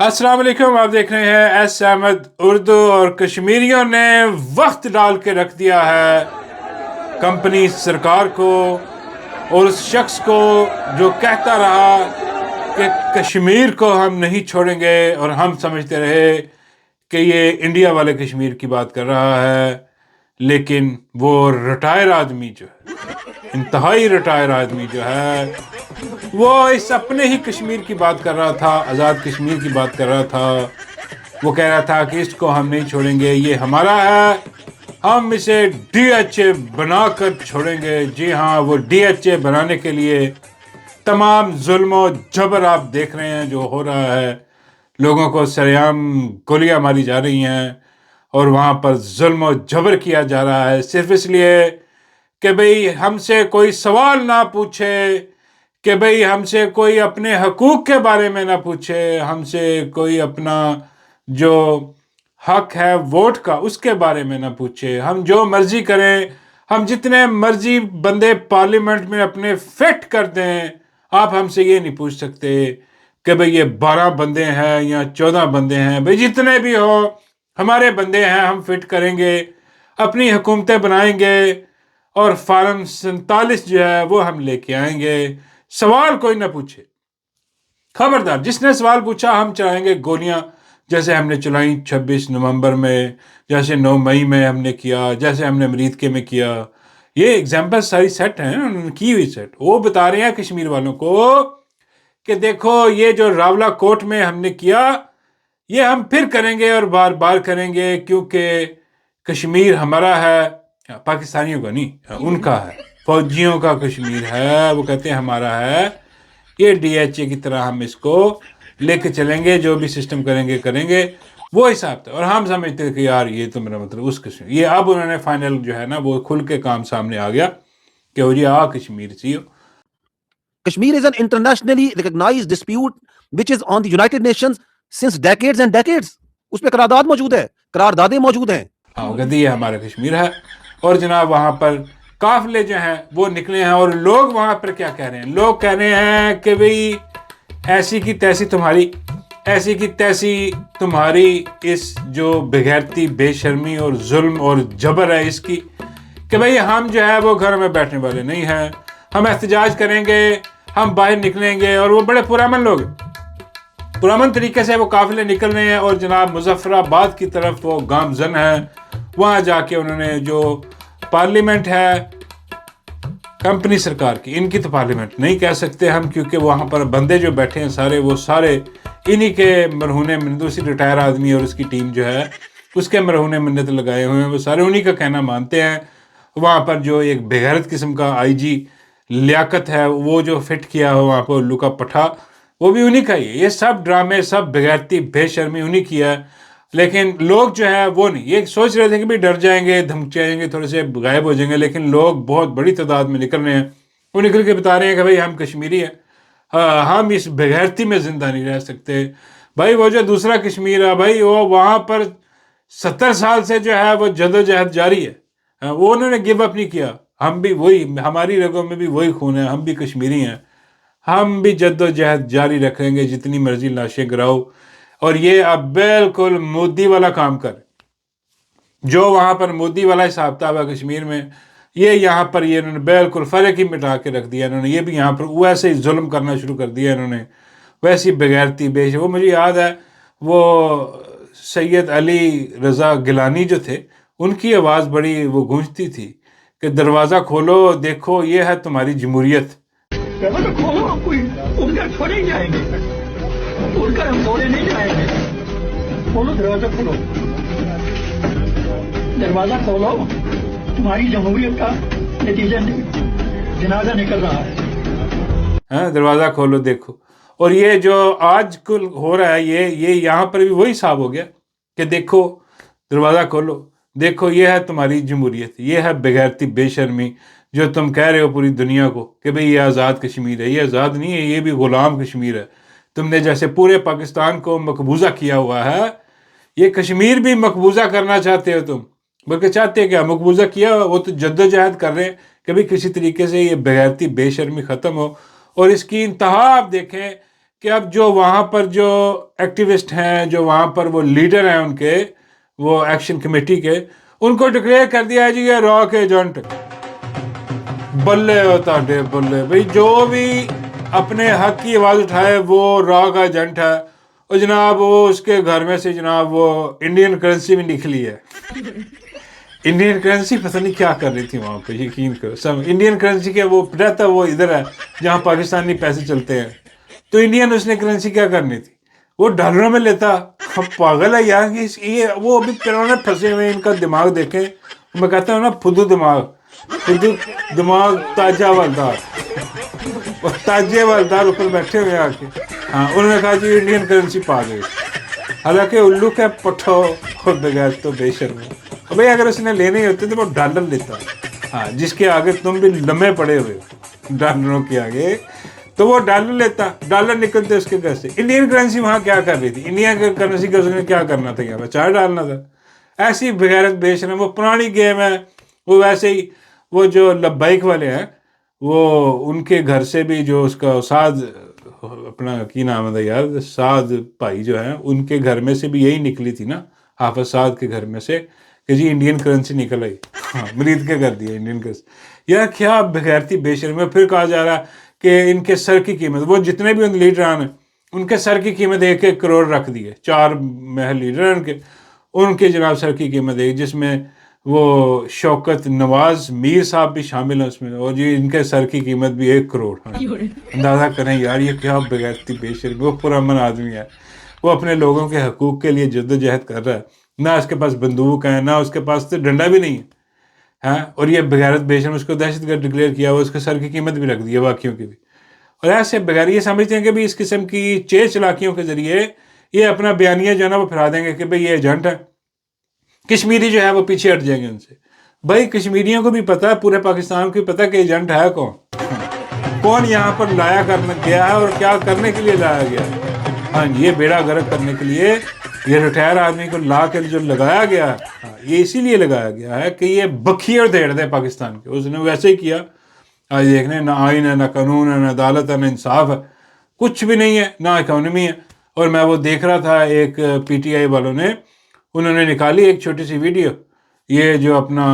السلام علیکم، آپ دیکھ رہے ہیں ایس احمد اردو، اور کشمیریوں نے وقت ڈال کے رکھ دیا ہے کمپنی سرکار کو اور اس شخص کو جو کہتا رہا کہ کشمیر کو ہم نہیں چھوڑیں گے، اور ہم سمجھتے رہے کہ یہ انڈیا والے کشمیر کی بات کر رہا ہے، لیکن وہ ریٹائر آدمی جو ہے، انتہائی ریٹائر آدمی جو ہے، وہ اس اپنے ہی کشمیر کی بات کر رہا تھا، آزاد کشمیر کی بات کر رہا تھا۔ وہ کہہ رہا تھا کہ اس کو ہم نہیں چھوڑیں گے، یہ ہمارا ہے، ہم اسے ڈی ایچ اے بنا کر چھوڑیں گے۔ جی ہاں، وہ ڈی ایچ اے بنانے کے لیے تمام ظلم و جبر آپ دیکھ رہے ہیں جو ہو رہا ہے، لوگوں کو سریعام گولیاں ماری جا رہی ہیں اور وہاں پر ظلم و جبر کیا جا رہا ہے، صرف اس لیے کہ بھئی ہم سے کوئی سوال نہ پوچھے، کہ بھئی ہم سے کوئی اپنے حقوق کے بارے میں نہ پوچھے، ہم سے کوئی اپنا جو حق ہے ووٹ کا اس کے بارے میں نہ پوچھے، ہم جو مرضی کریں، ہم جتنے مرضی بندے پارلیمنٹ میں اپنے فٹ کر دیں، آپ ہم سے یہ نہیں پوچھ سکتے کہ بھئی یہ 12 بندے ہیں یا 14 بندے ہیں، بھئی جتنے بھی ہو ہمارے بندے ہیں، ہم فٹ کریں گے، اپنی حکومتیں بنائیں گے، اور فارم 47 جو ہے وہ ہم لے کے آئیں گے۔ سوال کوئی نہ پوچھے، خبردار جس نے سوال پوچھا ہم چلائیں گے گولیاں، جیسے ہم نے چلائیں 26 نومبر میں، جیسے 9 مئی میں ہم نے کیا، جیسے ہم نے امریدکے میں کیا۔ یہ ایگزامپل ساری سیٹ ہیں، انہوں نے کی ہوئی سیٹ، وہ بتا رہے ہیں کشمیر والوں کو کہ دیکھو یہ جو راولہ کوٹ میں ہم نے کیا، یہ ہم پھر کریں گے اور بار بار کریں گے، کیونکہ کشمیر ہمارا ہے، پاکستانیوں کا نہیں، ان کا ہے، فوجیوں کا کشمیر ہے، وہ کہتے ہیں ہمارا ہے، یہ ڈی ایچ اے کی طرح ہم اس کو لے کے چلیں گے، جو بھی سسٹم کریں گے وہ حساب تھا۔ اور ہم سمجھتے تھے کہ یار یہ تو میرا مطلب اس کشمیر، یہ اب انہوں نے فائنل جو ہے نا وہ کھل کے کام سامنے آ گیا کہ وہ جی کشمیر سی ہو۔ Kashmir is an internationally recognized dispute which is on the United Nations since decades and decades. اس میں قرارداد موجود ہے، قراردادیں موجود ہیں۔ وہ کہتے یہ ہمارا کشمیر ہے، اور جناب وہاں پر قافلے جو ہیں وہ نکلے ہیں، اور لوگ وہاں پر کیا کہہ رہے ہیں؟ لوگ کہہ رہے ہیں کہ بھئی ایسی کی تیسی تمہاری، ایسی کی تیسی تمہاری اس جو بغیرتی بے شرمی اور ظلم اور جبر ہے اس کی، کہ بھئی ہم جو ہے وہ گھر میں بیٹھنے والے نہیں ہیں، ہم احتجاج کریں گے، ہم باہر نکلیں گے۔ اور وہ بڑے پرامن لوگ، پرامن طریقے سے وہ قافلے نکل رہے ہیں، اور جناب مظفر آباد کی طرف وہ گامزن ہیں، وہاں جا کے انہوں نے جو پارلیمنٹ ہے کمپنی سرکار کی، ان کی تو پارلیمنٹ نہیں کہہ سکتے ہم، کیونکہ وہاں پر بندے جو بیٹھے ہیں سارے، وہ سارے انہی کے مرہون منت، اسی ریٹائر آدمی اور اس کی ٹیم جو ہے اس کے مرہون منت لگائے ہوئے ہیں، وہ سارے انہی کا کہنا مانتے ہیں۔ وہاں پر جو ایک بغیرت قسم کا آئی جی لیاقت ہے، وہ جو فٹ کیا ہو وہاں پر الو کا پٹھا، وہ بھی انہی کا ہی ہے۔ یہ سب ڈرامے، سب بغیرتی بے شرمی انہی کی ہے، لیکن لوگ جو ہے وہ نہیں، یہ سوچ رہے تھے کہ بھی ڈر جائیں گے، دھمکائیں گے، تھوڑے سے غائب ہو جائیں گے، لیکن لوگ بہت بڑی تعداد میں نکل رہے ہیں، وہ نکل کے بتا رہے ہیں کہ بھئی ہم کشمیری ہیں، ہم اس بغیرتی میں زندہ نہیں رہ سکتے۔ بھائی وہ جو دوسرا کشمیر ہے، بھائی وہ وہاں پر 70 سال سے جو ہے وہ جدوجہد جاری ہے، وہ انہوں نے گیو اپ نہیں کیا، ہم بھی وہی، ہماری رگوں میں بھی وہی خون ہے، ہم بھی کشمیری ہیں، ہم بھی جدوجہد جاری رکھیں گے، جتنی مرضی لاشیں گراؤ۔ اور یہ اب بالکل مودی والا کام کر، جو وہاں پر مودی والا حساب کتاب ہے کشمیر میں، یہ یہاں پر یہ انہوں نے بالکل فرق ہی مٹا کے رکھ دیا، انہوں نے یہ بھی یہاں پر ویسے ہی ظلم کرنا شروع کر دیا، انہوں نے ویسی بغیرتی وہ مجھے یاد ہے وہ سید علی رضا گیلانی جو تھے، ان کی آواز بڑی وہ گونجتی تھی کہ دروازہ کھولو دیکھو یہ ہے تمہاری جمہوریت۔ دروازہ کھولو، ہم کوئی اڑ کر تھوڑے ہی جائیں گے، اڑ کر ہم دوڑے نہیں جائیں گے، کھولو دروازہ، کھولو دروازہ، کھولو، تمہاری جمہوریت کا نتیجہ جنازہ نکل رہا ہے، دروازہ کھولو دیکھو۔ اور یہ جو آج کل ہو رہا ہے، یہ یہاں پر بھی وہی حساب ہو گیا کہ دیکھو دروازہ کھولو دیکھو یہ ہے تمہاری جمہوریت، یہ ہے بغیرتی بے شرمی جو تم کہہ رہے ہو پوری دنیا کو کہ بھئی یہ آزاد کشمیر ہے، یہ آزاد نہیں ہے، یہ بھی غلام کشمیر ہے۔ تم نے جیسے پورے پاکستان کو مقبوضہ کیا ہوا ہے، یہ کشمیر بھی مقبوضہ کرنا چاہتے ہو تم، بلکہ چاہتے ہیں کہ مقبوضہ کیا، وہ تو جدوجہد کر رہے ہیں کہ بھی کسی طریقے سے یہ بغیرتی بے شرمی ختم ہو۔ اور اس کی انتہا آپ دیکھیں کہ اب جو وہاں پر جو ایکٹیوسٹ ہیں، جو وہاں پر وہ لیڈر ہیں ان کے، وہ ایکشن کمیٹی کے، ان کو ڈکلیئر کر دیا ہے جی یہ را کے ایجنٹ۔ بلے ہوتا ڈے بلے، بھئی جو بھی اپنے حق کی آواز اٹھائے وہ را کا ایجنٹ ہے۔ اور جناب وہ اس کے گھر میں سے جناب وہ انڈین کرنسی بھی نکلی ہے۔ انڈین کرنسی پتہ نہیں کیا کر رہی تھی وہاں پہ، یقین کرو سب انڈین کرنسی کے وہ رہتا وہ ادھر ہے جہاں پاکستانی پیسے چلتے ہیں، تو انڈین اس نے کرنسی کیا کرنی تھی، وہ ڈالروں میں لیتا۔ پاگل ہے یار، یہ وہ ابھی پرانے پھنسے ہوئے، ان کا دماغ دیکھیں، میں کہتا ہوں نا پھدو دماغ، پھدو دماغ تاجہ والدار، اور تاجے والدار اوپر بیٹھے ہوئے آ کے، ہاں انہوں نے کہا جی انڈین کرنسی پا گئی، حالانکہ الو کا پٹھو اور بغیر تو بے شرم۔ بھائی اگر اس نے لینے ہوتے تو وہ ڈالر لیتا، ہاں جس کے آگے تم بھی لمحے پڑے ہوئے ہو ڈالروں کے آگے، تو وہ ڈالر لیتا، ڈالر نکلتے اس کے گھر سے۔ انڈین کرنسی وہاں کیا کر رہی تھی؟ انڈین کرنسی کا اس نے کیا کرنا تھا؟ یہاں چائے ڈالنا تھا۔ ایسی بغیرت بے شرم، وہ پرانی گیم ہے، وہ ویسے ہی وہ جو لبیک والے ہیں، وہ ان کے گھر سے بھی جو اس کا سعد اپنا کی نام ہے یار، سعد بھائی جو ہیں، ان کے گھر میں سے بھی یہی نکلی تھی نا، حافظ سعد کے گھر میں سے، کہ جی انڈین کرنسی نکل آئی، ہاں مرید کے کر دیا انڈین کرنسی۔ یار کیا بغیرتی بے شرمی۔ پھر کہا جا رہا ہے کہ ان کے سر کی قیمت، وہ جتنے بھی ان لیڈران ہیں ان کے سر کی قیمت 1-1 کروڑ رکھ دی ہے، 4 محل لیڈر ہیں ان کے جناب سر کی قیمت ایک، جس میں وہ شوکت نواز میر صاحب بھی شامل ہیں اس میں، اور جی ان کے سر کی قیمت بھی 1 کروڑ۔ اندازہ کریں یار یہ کیا بغیرتی بے شرمی۔ وہ پرامن آدمی ہے، وہ اپنے لوگوں کے حقوق کے لیے جدوجہد کر رہا ہے، نہ اس کے پاس بندوق ہے، نہ اس کے پاس تو ڈنڈا بھی نہیں ہے، ہاں، اور یہ بغیرت بے شرم، اس کو دہشت گرد ڈکلیئر کیا ہوا، اس کے سر کی قیمت بھی رکھ دی ہے باقیوں کی بھی۔ اور ایسے بغیر یہ سمجھتے ہیں کہ بھی اس قسم کی چلاکیوں کے ذریعے یہ اپنا بیانیہ جو ہے نا وہ پھیلا دیں گے کہ بھئی یہ ایجنٹ ہے، کشمیری جو ہے وہ پیچھے ہٹ جائیں گے ان سے۔ بھائی کشمیریوں کو بھی پتہ ہے، پورے پاکستان کو بھی پتہ ہے کہ ایجنٹ ہے کون یہاں پر لایا کرنے گیا ہے اور کیا کرنے کے لیے لایا گیا ہے۔ ہاں جی، یہ بیڑا غرق کرنے کے لیے یہ ریٹائر آدمی کو لا کے جو لگایا گیا ہے، یہ اسی لیے لگایا گیا ہے کہ یہ بکھی اور دھیڑ دے پاکستان کے۔ اس نے ویسے ہی کیا، آج دیکھنے نہ آئین ہے، نہ قانون ہے، نہ عدالت ہے، نہ انصاف ہے، کچھ بھی نہیں ہے، نہ اکانومی ہے۔ اور میں وہ دیکھ رہا تھا، ایک پی ٹی آئی والوں نے انہوں نے نکالی ایک چھوٹی سی ویڈیو، یہ جو اپنا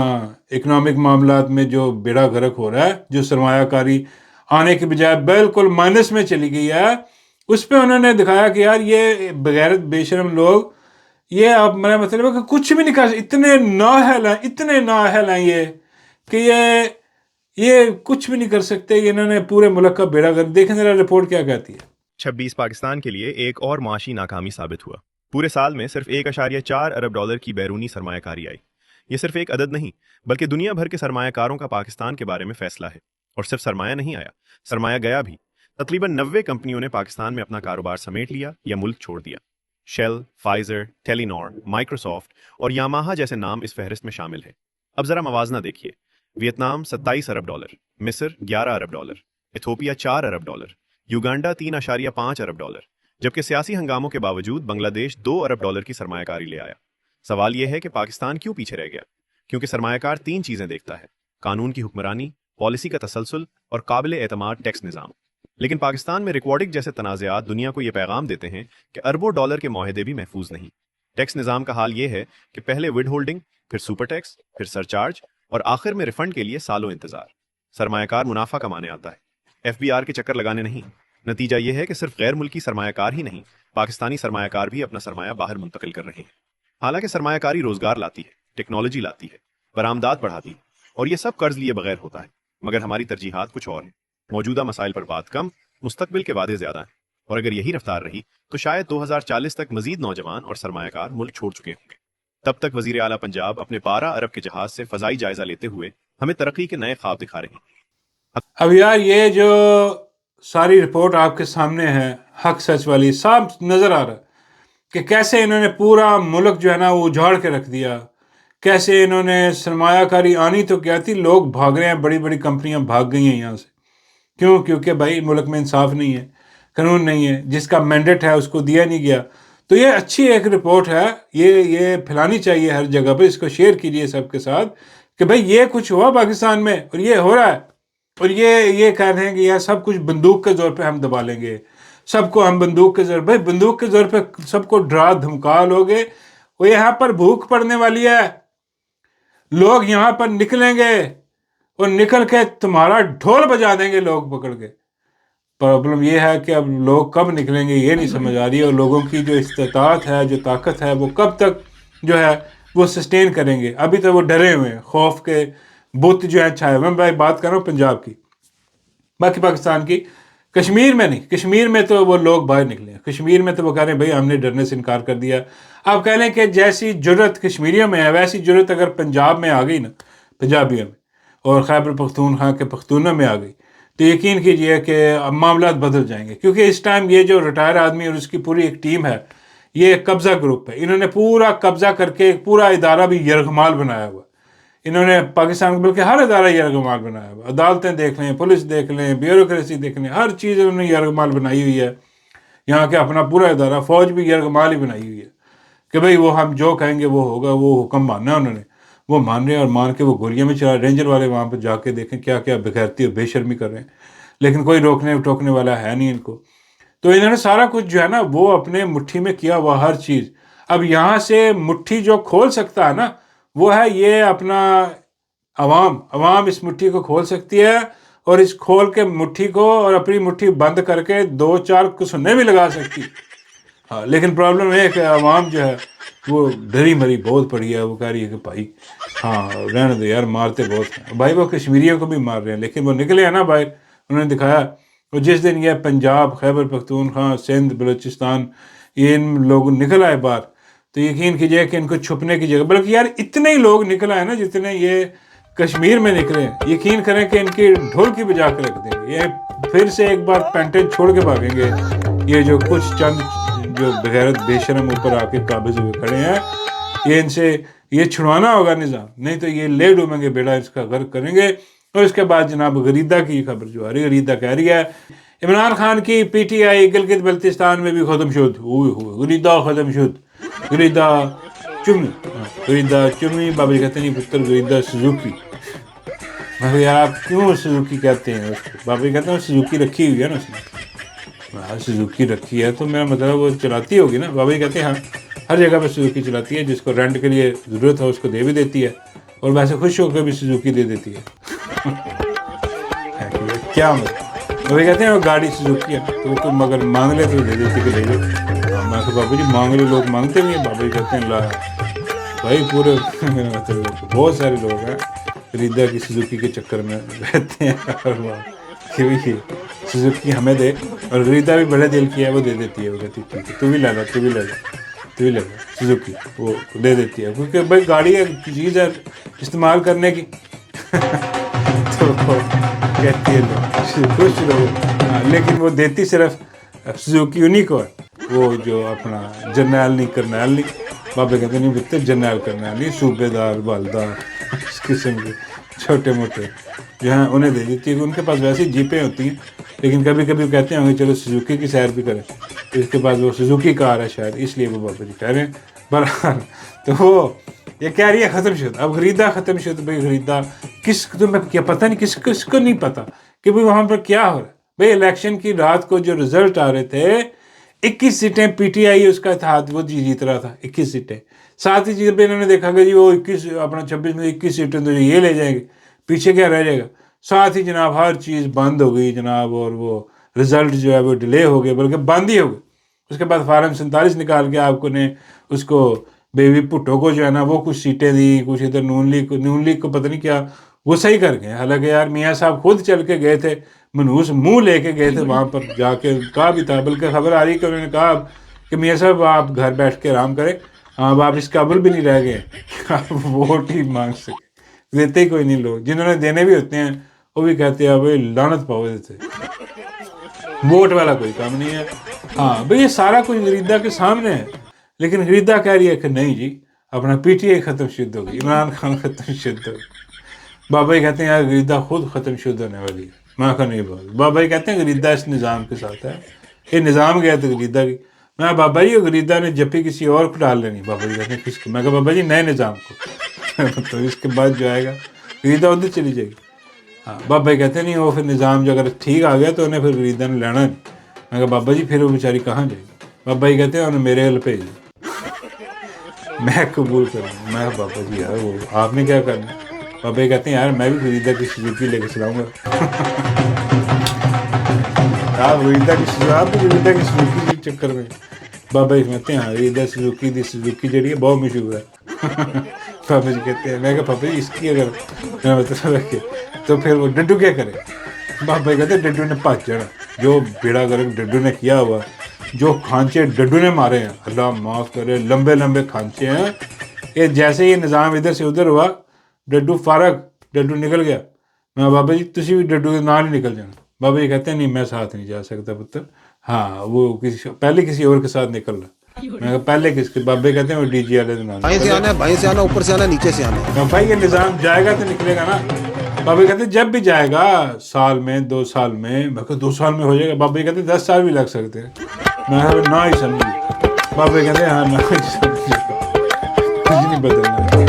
اکنامک معاملات میں جو بیڑا غرق ہو رہا ہے، جو سرمایہ کاری آنے کی بجائے بالکل مائنس میں چلی گئی ہے، اس پہ انہوں نے دکھایا کہ یار یہ بغیرت بے شرم لوگ، یہ اب میرا مطلب ہے کہ کچھ بھی نہیں کر سکتے، اتنے نااہل ہیں یہ کہ یہ کچھ بھی نہیں کر سکتے، انہوں نے پورے ملک کا بیڑا غرق۔ دیکھیں ذرا رپورٹ کیا کہتی ہے۔ 26 پاکستان کے لیے ایک اور معاشی ناکامی ثابت ہوا۔ پورے سال میں صرف 1.4 ارب ڈالر کی بیرونی سرمایہ کاری آئی۔ یہ صرف ایک عدد نہیں بلکہ دنیا بھر کے سرمایہ کاروں کا پاکستان کے بارے میں فیصلہ ہے۔ اور صرف سرمایہ نہیں آیا، سرمایہ گیا بھی۔ تقریباً 90 کمپنیوں نے پاکستان میں اپنا کاروبار سمیٹ لیا یا ملک چھوڑ دیا۔ شیل، فائزر، ٹیلی نار، مائکروسافٹ اور یاماہا جیسے نام اس فہرست میں شامل ہیں۔ اب ذرا موازنہ دیکھیے۔ ویتنام 27 ارب ڈالر، مصر 11 ارب ڈالر، ایتھوپیا 4 ارب ڈالر، یوگانڈا 3.5 ارب ڈالر، جبکہ سیاسی ہنگاموں کے باوجود بنگلہ دیش 2 ارب ڈالر کی سرمایہ کاری لے آیا۔ سوال یہ ہے کہ پاکستان کیوں پیچھے رہ گیا؟ کیونکہ سرمایہ کار 3 چیزیں دیکھتا ہے: قانون کی حکمرانی، پالیسی کا تسلسل اور قابل اعتماد ٹیکس نظام۔ لیکن پاکستان میں ریکارڈنگ جیسے تنازعات دنیا کو یہ پیغام دیتے ہیں کہ اربوں ڈالر کے معاہدے بھی محفوظ نہیں۔ ٹیکس نظام کا حال یہ ہے کہ پہلے وڈ ہولڈنگ، پھر سپر ٹیکس، پھر سرچارج اور آخر میں ریفنڈ کے لیے سالوں انتظار۔ سرمایہ کار منافع کمانے آتا ہے، ایف بی آر کے چکر لگانے نہیں۔ نتیجہ یہ ہے کہ صرف غیر ملکی سرمایہ کار ہی نہیں، پاکستانی سرمایہ کار بھی اپنا سرمایہ باہر منتقل کر رہے ہیں۔ حالانکہ سرمایہ کاری روزگار لاتی ہے، ٹیکنالوجی لاتی ہے، برآمدات بڑھاتی ہے، اور یہ سب قرض لیے بغیر ہوتا ہے۔ مگر ہماری ترجیحات کچھ اور ہیں۔ موجودہ مسائل پر بات کم، مستقبل کے وعدے زیادہ ہیں۔ اور اگر یہی رفتار رہی تو شاید 2040 تک مزید نوجوان اور سرمایہ کار ملک چھوڑ چکے ہوں گے۔ تب تک وزیر اعلیٰ پنجاب اپنے 12 ارب کے جہاز سے فضائی جائزہ لیتے ہوئے ہمیں ترقی کے نئے خواب دکھا رہے ہیں۔ اب یار یہ جو ساری رپورٹ آپ کے سامنے ہے، حق سچ والی، صاف نظر آ رہا ہے کہ کیسے انہوں نے پورا ملک جو ہے نا وہ اجاڑ کے رکھ دیا، کیسے انہوں نے سرمایہ کاری آنی تو کیا تھی، لوگ بھاگ رہے ہیں، بڑی بڑی کمپنیاں بھاگ گئی ہیں یہاں سے۔ کیوں؟ کیونکہ بھائی ملک میں انصاف نہیں ہے، قانون نہیں ہے، جس کا مینڈیٹ ہے اس کو دیا نہیں گیا۔ تو یہ اچھی ایک رپورٹ ہے، یہ پھیلانی چاہیے ہر جگہ پہ، اس کو شیئر کیجیے سب کے ساتھ کہ بھائی یہ کچھ ہوا پاکستان میں اور یہ ہو رہا ہے، اور یہ کہہ رہے ہیں کہ یہ سب کچھ بندوق کے زور پہ ہم دبا لیں گے، سب کو ہم بندوق کے زور، بھائی بندوق کے زور پہ سب کو ڈرا دھمکا لوگے، وہ یہاں پر بھوک پڑنے والی ہے، لوگ یہاں پر نکلیں گے اور نکل کے تمہارا ڈھول بجا دیں گے لوگ پکڑ کے. پرابلم یہ ہے کہ اب لوگ کب نکلیں گے یہ نہیں سمجھ آ رہی ہے، اور لوگوں کی جو استطاعت ہے، جو طاقت ہے، وہ کب تک جو ہے وہ سسٹین کریں گے. ابھی تو وہ ڈرے ہوئے ہیں، خوف کے بت جو ہیں چھائے ہوئے. میں بات کر رہا ہوں پنجاب کی، باقی پاکستان کی. کشمیر میں نہیں، کشمیر میں تو وہ لوگ باہر نکلے ہیں. کشمیر میں تو وہ کہہ رہے ہیں بھائی ہم نے ڈرنے سے انکار کر دیا. آپ کہہ لیں کہ جیسی جرت کشمیریوں میں ہے ویسی جرت اگر پنجاب میں آ گئی نا، پنجابیوں میں، اور خیبر پختونخوا کے پختونوں میں آ گئی، تو یقین کیجئے کہ اب معاملات بدل جائیں گے. کیونکہ اس ٹائم یہ جو ریٹائر آدمی اور اس کی پوری ایک ٹیم ہے، یہ ایک قبضہ گروپ ہے. انہوں نے پورا قبضہ کر کے ایک پورا ادارہ بھی یرغمال بنایا ہوا. انہوں نے پاکستان بلکہ ہر ادارہ یرغمال بنایا ہوا. عدالتیں دیکھ لیں، پولیس دیکھ لیں، بیوروکریسی دیکھ لیں، ہر چیز انہوں نے یرغمال بنائی ہوئی ہے. یہاں کے اپنا پورا ادارہ، فوج بھی یرغمال ہی بنائی ہوئی ہے کہ بھئی وہ ہم جو کہیں گے وہ ہوگا. وہ حکم ماننا ہے انہوں نے، وہ مان رہے ہیں، اور مان کے وہ گولیاں میں چلا. رینجر والے وہاں پہ جا کے دیکھیں کیا کیا بغیرتی اور بے شرمی کر رہے ہیں، لیکن کوئی روکنے ٹوکنے والا ہے نہیں ان کو. تو انہوں نے سارا کچھ جو ہے نا وہ اپنے مٹھی میں کیا ہوا ہر چیز. اب یہاں سے مٹھی جو کھول سکتا ہے نا وہ ہے یہ اپنا عوام اس مٹھی کو کھول سکتی ہے، اور اس کھول کے مٹھی کو اور اپنی مٹھی بند کر کے 2-4 کسنے بھی لگا سکتی. ہاں لیکن پرابلم ہے کہ عوام جو ہے وہ ڈری مری بہت پڑی ہے. وہ کہہ رہی ہے کہ بھائی ہاں رہنے دو یار، مارتے بہت ہیں بھائی. وہ کشمیریوں کو بھی مار رہے ہیں، لیکن وہ نکلے ہیں نا باہر. انہوں نے دکھایا. اور جس دن یہ پنجاب، خیبر پختونخوا، سندھ، بلوچستان، یہ ان لوگ نکل آئے باہر، تو یقین کیجئے کہ ان کو چھپنے کی جگہ، بلکہ یار اتنے ہی لوگ نکل آئے نا جتنے یہ کشمیر میں نکلے ہیں، یقین کریں کہ ان کی ڈھول کی بجا کے رکھ دیں گے. یہ پھر سے ایک بار پینٹیں چھوڑ کے بھاگیں گے. یہ جو کچھ چند جو بغیرت بے شرم اوپر آ کے قابض ہوئے کھڑے ہیں، یہ ان سے یہ چھڑوانا ہوگا نظام، نہیں تو یہ لے ڈوبیں گے، بیڑا اس کا غرق کریں گے. اور اس کے بعد جناب غریدہ کی خبر جو آ رہی ہے، غریدہ کہہ رہی ہے عمران خان کی P T I Gilgit Baltistan میں بھی ختم شد. غریدہ ختم شد، غریدہ چمی، غریدہ چمی. بابا جی کہتے ہیں پتر غریدہ سزوکی. میں کہا یار آپ کیوں سزوکی کہتے ہیں اس کو؟ بابا جی کہتے ہیں سزوکی رکھی ہوئی ہے نا اس نے. سزوکی رکھی ہے تو میرا مطلب وہ چلاتی ہوگی نا. بابا جی کہتے ہیں ہاں ہر جگہ پہ سزوکی چلاتی ہے، جس کو رینٹ کے لیے ضرورت ہے اس کو دے بھی دیتی ہے، اور ویسے خوش ہو کے بھی سزوکی دے دیتی ہے. کیا مطلب؟ وہ کہتے ہیں وہ گاڑی سزوکی ہے تو وہ تم اگر مانگ لے تو دے دیتی کہ لے لو. میں کہ بابا جی مانگ لے، لوگ مانگتے نہیں ہیں. بابا جی کہتے ہیں لا بھائی پورے مطلب بہت سارے لوگ ہیں غریدہ کی سزوکی کے چکر میں رہتے ہیں کہ سزوکی ہمیں دے. اور غریدہ بھی بڑے دل کی ہے، وہ دے دیتی ہے. وہ کہتی ٹھیک ہے تو بھی لے لو، تو بھی لے لو، تو بھی لے لو سزوکی. وہ دے دیتی ہے کیونکہ بھائی گاڑی ایک چیز ہے استعمال کرنے کی. تو کہتی ہے خوش رہو. لیکن وہ دیتی صرف سزوکی انہی کو ہے، وہ جو اپنا جرنیل نہیں کرنیل نہیں. بابے کہتے نہیں بکتے جرنیل کرنیل نہیں، صوبے دار والدار اس قسم کے چھوٹے موٹے جو ہیں انہیں دے دیتی ہے. ان کے پاس ویسی جیپیں ہوتی ہیں، لیکن کبھی کبھی کہتے ہیں چلو سزوکی کی سیر بھی کریں. اس کے بعد وہ سزوکی کار ہے شاید، اس لیے وہ بابا جی کہہ رہے ہیں. برحال تو وہ یہ کہہ رہی ہے ختم شد. اب غریدہ ختم شد. بھائی غریدہ کس تمہیں کیا پتہ نہیں، کس کو نہیں پتہ کہ بھائی وہاں پر کیا ہو رہا ہے. بھائی الیکشن کی رات کو جو رزلٹ آ رہے تھے 21 سیٹیں پی ٹی آئی اس کا اتحاد وہ جیت رہا تھا 21 سیٹیں. ساتھ ہی چیز پہ انہوں نے دیکھا کہ جی وہ 21 اپنا 26 میں 21 سیٹیں تو یہ لے جائیں گے، پیچھے کیا رہ جائے گا. ساتھ ہی جناب ہر چیز بند ہو گئی جناب، اور وہ رزلٹ جو ہے وہ ڈیلے ہو گئے، بلکہ بند ہی ہو گئے. اس کے بعد فارم 47 نکال کے آپ کو نے اس کو بیوی بھٹو کو جو ہے نا وہ کچھ سیٹیں دی، کچھ ادھر نون لیگ کو پتہ نہیں کیا وہ صحیح کر گئے. حالانکہ یار میاں صاحب خود چل کے گئے تھے، منحوس منہ لے کے گئے تھے وہاں پر جا کے کہا بھی تھا. بلکہ خبر آ رہی کہ انہوں نے کہا کہ میاں صاحب آپ گھر بیٹھ کے آرام کریں، اب آپ اس قابل بھی نہیں رہ گئے آپ ووٹ ہی مانگ سکے. دیتے ہی کوئی نہیں لوگ، جنہوں نے دینے بھی ہوتے ہیں وہ بھی کہتے ہیں بھائی لعنت پاؤ دیتے. ووٹ والا کوئی کام نہیں ہے. ہاں بھائی یہ سارا کچھ غریدہ کے سامنے ہے، لیکن غریدہ کہہ رہی ہے کہ نہیں جی اپنا پی ٹی آئی ختم شد ہوگی، عمران خان ختم شد ہوگی. بابا جی کہتے ہیں یار غریدہ خود ختم شد ہونے والی ہے. میں کہا نہیں بول. بابا جی کہتے ہیں غریدہ اس نظام کے ساتھ ہے، یہ نظام گیا تو غریدہ کی. میں بابا جی غریدہ نے جپی کسی اور کو ڈال لینی. بابا جی کہتے ہیں کس کو؟ میں کہا بابا جی نئے نظام کو. تو اس کے بعد جو آئے گا غریدہ ادھر چلی جائے گی. ہاں بابا جی کہتے ہیں نہیں وہ پھر نظام جو اگر ٹھیک آ گیا تو انہیں پھر غریدہ نے لینا نہیں. میں کہا بابا جی پھر وہ بیچاری کہاں جائے گی؟ بابا جی کہتے ہیں انہیں میرے گھر بھیج میں قبول کروں. میں کہا بابا جی یار وہ آپ نے کیا کرنا. بابا جی کہتے ہیں یار میں بھی فریدہ کی سوزوکی لے کے چلاؤں گا. آپ فریدہ کی سوزوکی کے چکر میں. بابا جی کہتے ہیں ہاں فریدہ سوزوکی جڑی ہے بہت مشہور ہے. بابا جی کہتے ہیں, میں کہا بابا جی اس کی اگر مطلب ہے کہ تو پھر وہ ڈڈو کیا کرے. بابا جی کہتے ہیں ڈڈو نے بھج جانا. جو بیڑا گرک ڈڈو نے کیا ہوا, جو کھانچے ڈڈو نے مارے ہیں, اللہ معاف کرے, لمبے لمبے کھانچے ہیں. یہ جیسے یہ نظام ادھر سے ادھر ہوا, ڈڈو فارغ, ڈڈو نکل گیا. میں بابا جی تسی بھی ڈڈو کے نال ہی نکل جانا. بابا جی کہتے ہیں نہیں میں ساتھ نہیں جا سکتا پتر, ہاں وہ پہلے کسی اور کے ساتھ نکل رہا. میں کہا پہلے کس کے. بابے کہتے ہیں وہ ڈی جی والے دن بائیں سے آنا ہے, بائیں سے آنا, اوپر سے آنا, نیچے سے آنا ہے. بھائی یہ نظام جائے گا تو نکلے گا نا. بابا کہتے ہیں جب بھی جائے گا سال میں 2 سال میں. میں کہا 2 سال میں ہو جائے گا. بابا کہتے ہیں 10 سال بھی لگ سکتے ہیں. میں کہا نہ ہی سمجھی. بابا کہتے ہیں ہاں نہ ہی سمجھی, کچھ نہیں بدلنا.